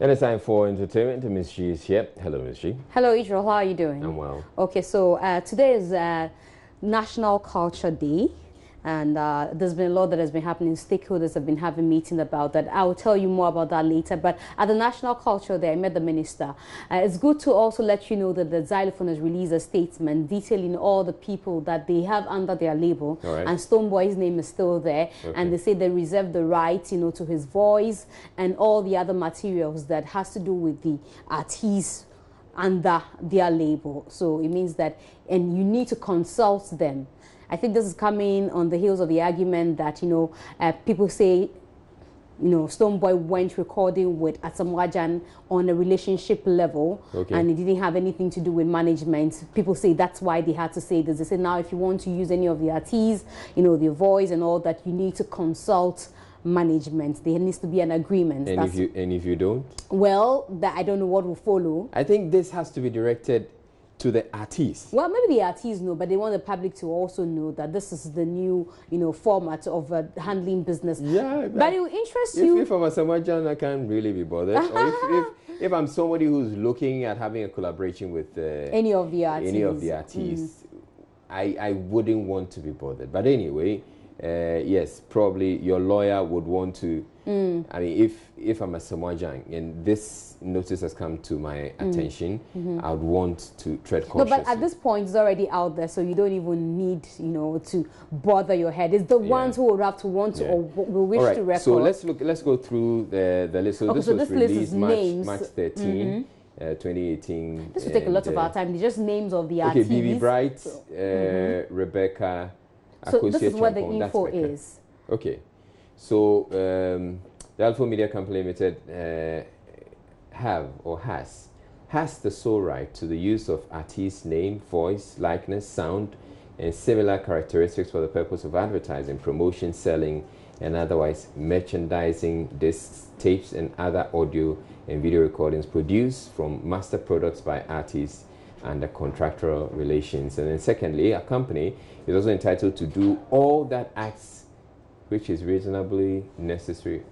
And it's time for entertainment. Miss G is here. Hello, Miss G. Hello, Idro. How are you doing? I'm well. Okay, so today is National Culture Day. And there's been a lot that has been happening. Stakeholders have been having meetings about that. I will tell you more about that later. But at the National Culture Day, I met the minister. It's good to also let you know that the Xylophone has released a statement detailing all the people that they have under their label. Right. And Stoneboy's name is still there. Okay. And they say they reserve the right, to his voice and all the other materials that has to do with the artists under their label. So it means that, and you need to consult them. I think this is coming on the heels of the argument that, people say, Stoneboy went recording with Asamoah on a relationship level, okay, and it didn't have anything to do with management. People say that's why they had to say this. They say now if you want to use any of the artists, their voice and all that, you need to consult management. There needs to be an agreement. And if you don't? Well, I don't know what will follow. I think this has to be directed to the artists. Well, maybe the artists know, but they want the public to also know that this is the new, format of handling business. Yeah, but it will interest you. If I'm Asamoah, I can't really be bothered. Or if I'm somebody who's looking at having a collaboration with any of the artists, I wouldn't want to be bothered. But anyway, yes, probably your lawyer would want to. I mean, if I'm a Asamoah and this notice has come to my attention, I would want to tread cautiously. No, but at this point, it's already out there, so you don't even need, to bother your head. It's the ones who will have to want to or will wish to record. So let's go through the list. So this was released March 13. 2018. This will take a lot of our time. They're just names of the artists. Okay, BB Bright, Rebecca. So this is what the info is. Okay, so the Alpha Media Company Limited has the sole right to the use of artist's name, voice, likeness, sound, and similar characteristics for the purpose of advertising, promotion, selling, and otherwise merchandising discs, tapes, and other audio and video recordings produced from master products by artists under contractual relations. And then secondly, a company is also entitled to do all that acts which is reasonably necessary,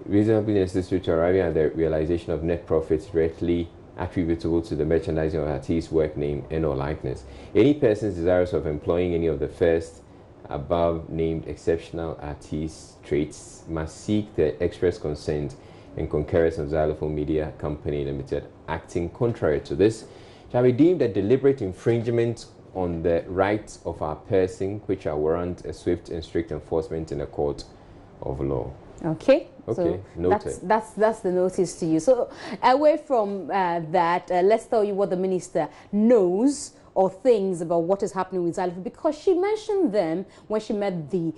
reasonably necessary to arriving at the realization of net profits directly attributable to the merchandising of artist's work, name, and or likeness. Any persons desirous of employing any of the first above named exceptional artist traits must seek the express consent and concurrence of Xylophone Media Company Limited. Acting contrary to this shall be deemed a deliberate infringement on the rights of our person, which shall warrant a swift and strict enforcement in a court of law. Okay. Okay, so noted. That's the notice to you. So away from that, let's tell you what the minister knows or things about what is happening with Xylophone, because she mentioned them when she met the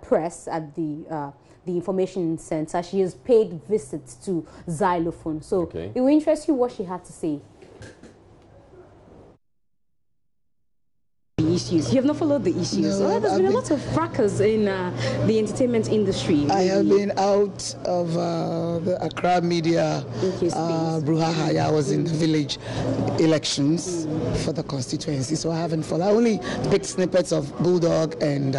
press at the information center. She has paid visits to Xylophone. So it will interest you what she had to say. Issues. You have not followed the issues. No, there's been a lot of fracas in the entertainment industry. I have been out of the Accra media brouhaha. I was in the village elections for the constituency, so I haven't followed. I only picked snippets of Bulldog and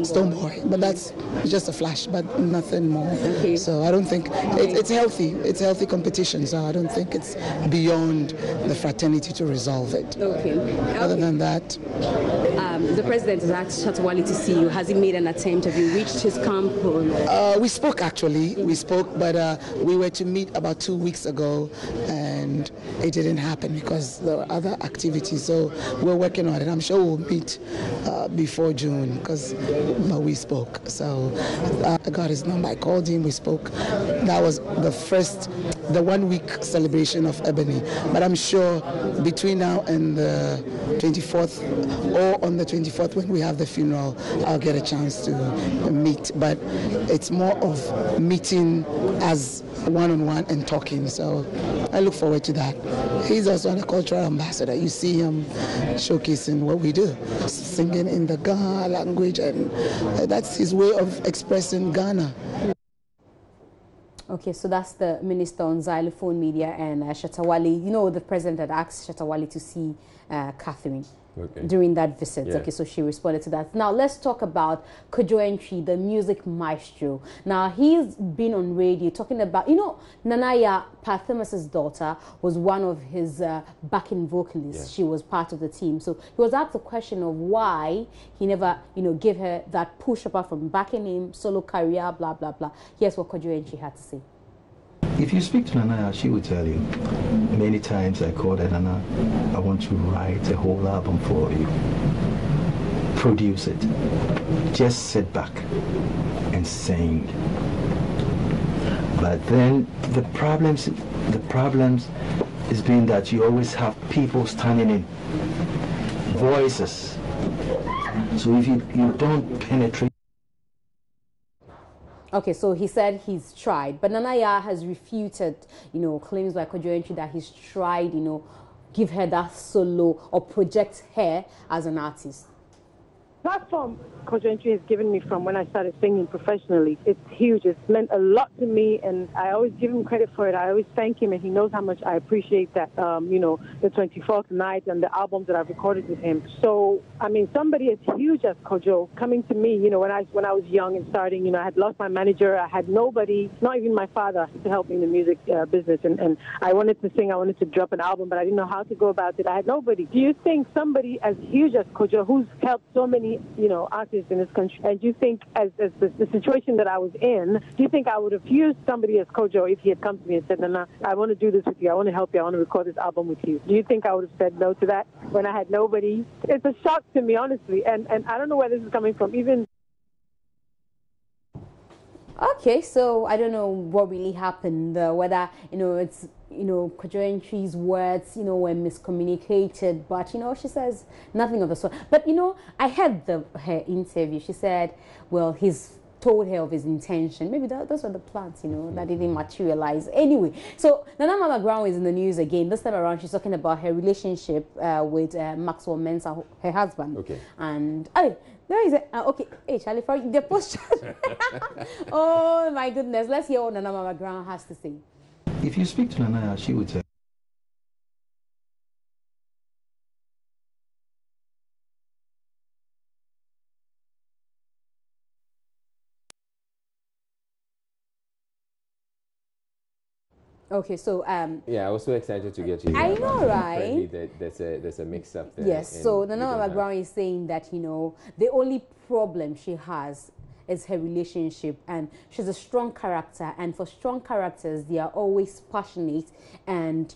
Stoneboy, but that's just a flash, but nothing more. Okay. So I don't think it's healthy. It's healthy competition, so I don't think it's beyond the fraternity to resolve it. Okay. Other than that, the president has asked Shatawale to see you. Has he made an attempt? Have you reached his camp? We spoke actually. We spoke, but we were to meet about 2 weeks ago, and it didn't happen because there were other activities. So we're working on it. I'm sure we'll meet before June, but we spoke. So I got his number. I called him. We spoke. That was the 1 week celebration of Ebony. But I'm sure between now and the 24th, or on the 24th when we have the funeral, I'll get a chance to meet. But it's more of meeting as one-on-one and talking. So I look forward to that. He's also a cultural ambassador. You see him showcasing what we do, singing in the Ghana language, and that's his way of expressing Ghana. Okay, so that's the minister on Xylophone Media and Shatawale. The president had asked Shatawale to see Catherine. during that visit. Yeah. Okay, so she responded to that. Now let's talk about Kojo Antwi, the music maestro. Now he's been on radio talking about, Nanaya Pathimas's daughter was one of his backing vocalists. She was part of the team. So he was asked the question of why he never, gave her that push apart from backing him, solo career, blah, blah, blah. Here's what Kojo Antwi had to say. If you speak to Nana, she will tell you. Many times I called her, Nana, I want to write a whole album for you. Produce it. Just sit back and sing. But then the problems is being that you always have people standing in, voices. So if you don't penetrate. Okay, so he said he's tried, but Nanaya has refuted, claims by Kojo Antwi that he's tried, give her that solo or project her as an artist. Platform Kojo Antwi has given me from when I started singing professionally, it's huge. It's meant a lot to me, and I always give him credit for it. I always thank him, and he knows how much I appreciate that, the 24th night and the albums that I've recorded with him. So, somebody as huge as Kojo coming to me, when I was young and starting, I had lost my manager. I had nobody, not even my father, to help me in the music business. And I wanted to sing, I wanted to drop an album, but I didn't know how to go about it. I had nobody. Do you think somebody as huge as Kojo, who's helped so many, artists in this country, and do you think as the situation that I was in, do you think I would have used somebody as Kojo if he had come to me and said, Nana, I want to do this with you, I want to help you, I want to record this album with you? Do you think I would have said no to that when I had nobody? It's a shock to me, honestly, and I don't know where this is coming from, even. Okay, so I don't know what really happened, whether, it's, Kojo Antwi's words, were miscommunicated, but, she says nothing of the sort. But, I heard her interview. She said, well, he's told her of his intention. Maybe those were the plans, that didn't materialize. Anyway, so Nana Mama Brown is in the news again. This time around, she's talking about her relationship with Maxwell Mensah, her husband. Okay. And, there is okay, hey, Charlie, for the post. Oh, my goodness. Let's hear what Nana Mama Brown has to say. If you speak to Nana, she would tell. Okay, so yeah, I was so excited to get you. I know, right? There's a mix-up there. Yes. So Nana Mama Brown is saying that the only problem she has is her relationship, and she's a strong character, and for strong characters they are always passionate and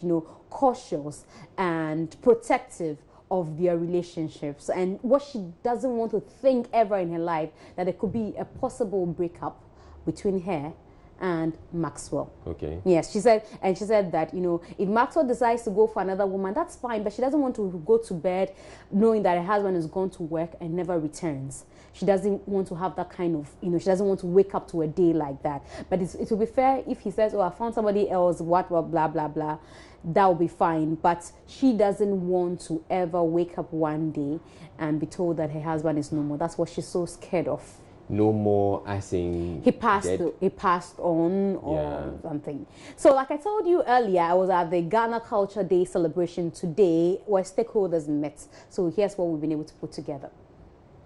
cautious and protective of their relationships, and what she doesn't want to think ever in her life that there could be a possible breakup between her and Maxwell. Okay. Yes, she said that, if Maxwell decides to go for another woman, that's fine, but she doesn't want to go to bed knowing that her husband is going to work and never returns. She doesn't want to have that kind of, she doesn't want to wake up to a day like that. But it will be fair if he says, oh, I found somebody else, what, blah, blah, blah. That will be fine. But she doesn't want to ever wake up one day and be told that her husband is no more. That's what she's so scared of. No more, I think he passed on or something. So like I told you earlier, I was at the Ghana Culture Day celebration today where stakeholders met. So here's what we've been able to put together.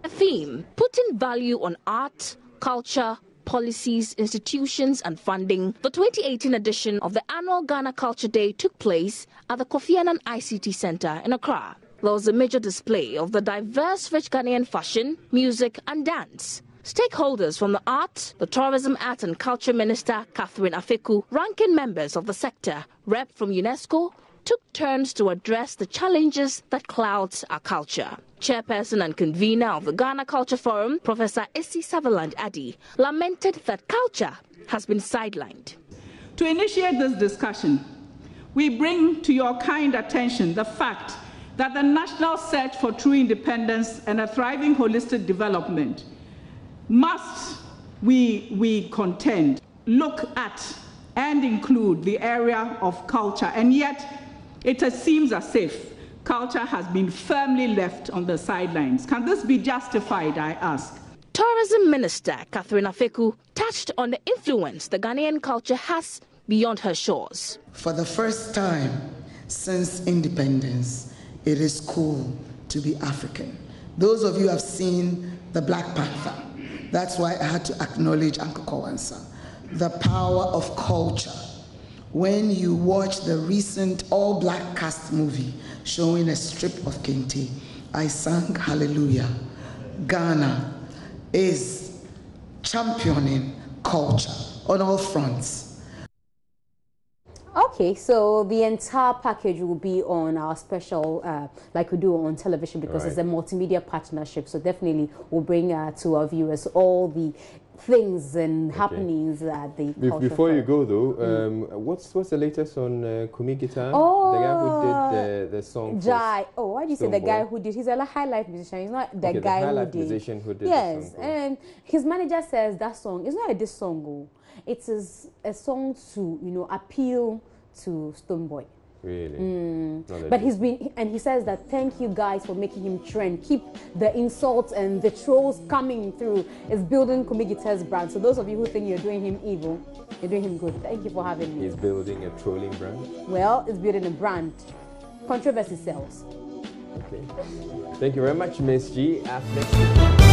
A theme, putting value on art, culture, policies, institutions and funding. The 2018 edition of the annual Ghana Culture Day took place at the Kofi Annan ICT Center in Accra. There was a major display of the diverse rich Ghanaian fashion, music and dance. Stakeholders from the Arts, the Tourism, Arts and Culture Minister, Catherine Afeku, ranking members of the sector, rep from UNESCO, took turns to address the challenges that clouds our culture. Chairperson and convener of the Ghana Culture Forum, Professor Essie Sutherland Addy, lamented that culture has been sidelined. To initiate this discussion, we bring to your kind attention the fact that the national search for true independence and a thriving holistic development must, we contend, look at and include the area of culture, and yet it seems as if culture has been firmly left on the sidelines. Can this be justified, I ask? Tourism Minister Catherine Afeku touched on the influence the Ghanaian culture has beyond her shores. For the first time since independence, it is cool to be African. Those of you who have seen the Black Panther, that's why I had to acknowledge Uncle Kowansa. The power of culture. When you watch the recent all-black cast movie showing a strip of Kente, I sang hallelujah. Ghana is championing culture on all fronts. Okay, so the entire package will be on our special, like we do on television, because it's a multimedia partnership. So definitely we'll bring to our viewers all the things and happenings at the culture Before fair. you go though, what's the latest on Kumi Guitar? Oh, the guy who did the song. Jai. Oh, why do you say the Stonebwoy? guy who did? He's a high life musician. He's not the guy high who life did. musician who did Yes, the song. and his manager says that song is not a diss song. Oh. It is a song to appeal to Stonebwoy. Really? But he says that thank you guys for making him trend. Keep the insults and the trolls coming through. It's building Kumi Guitar's brand. So those of you who think you're doing him evil, you're doing him good. Thank you for having me. He's building a trolling brand? Well, it's building a brand. Controversy sells. Okay. Thank you very much, Miss G. Up next.